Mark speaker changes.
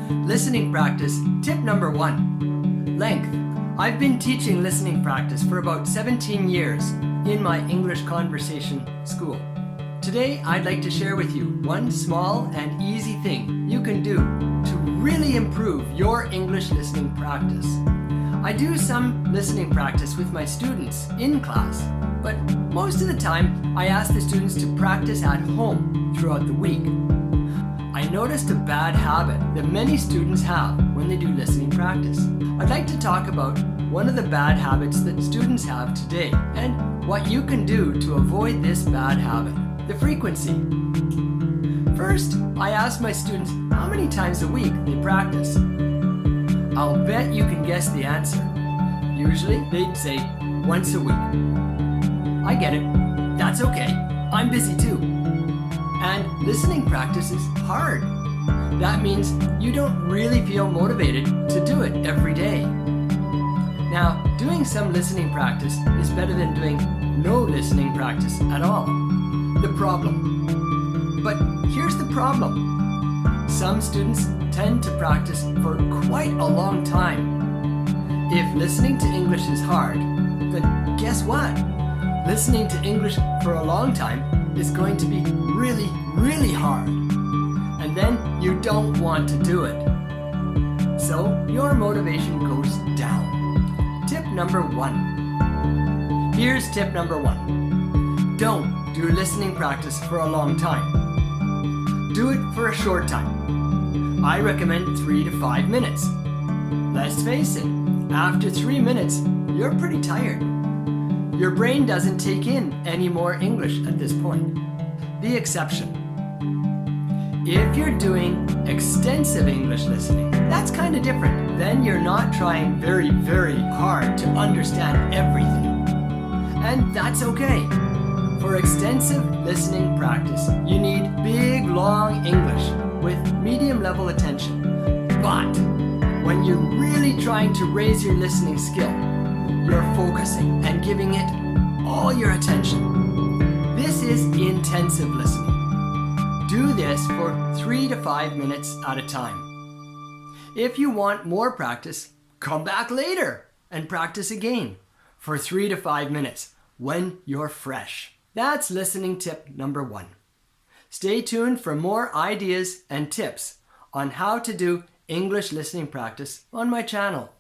Speaker 1: Listening practice, tip number 1. Length. I've been teaching listening practice for about 17 years in my English conversation school. Today, I'd like to share with you one small and easy thing you can do to really improve your English listening practice. I do some listening practice with my students in class, but most of the time I ask the students to practice at home throughout the week. I noticed a bad habit that many students have when they do listening practice. I'd like to talk about one of the bad habits that students have today and what you can do to avoid this bad habit, the frequency. First, I ask my students how many times a week they practice. I'll bet you can guess the answer. Usually, they'd say once a week. I get it. That's okay. I'm busy too. And listening practice is hard. That means you don't really feel motivated to do it every day. Now, doing some listening practice is better than doing no listening practice at all. The problem. But here's the problem. Some students tend to practice for quite a long time. If listening to English is hard, then guess what? Listening to English for a long time is going to be really, really hard. And then you don't want to do it. So your motivation goes down. Tip number 1. Here's tip number 1. Don't do listening practice for a long time. Do it for a short time. I recommend 3 to 5 minutes. Let's face it, after 3 minutes, you're pretty tired. Your brain doesn't take in any more English at this point. The exception. If you're doing extensive English listening, that's kind of different. Then you're not trying very, very hard to understand everything. And that's okay. For extensive listening practice, you need big, long English with medium level attention. But when you're really trying to raise your listening skill, you're focusing and giving it all your attention. This is intensive listening. Do this for 3 to 5 minutes at a time. If you want more practice, come back later and practice again for 3 to 5 minutes when you're fresh. That's listening tip number 1. Stay tuned for more ideas and tips on how to do English listening practice on my channel.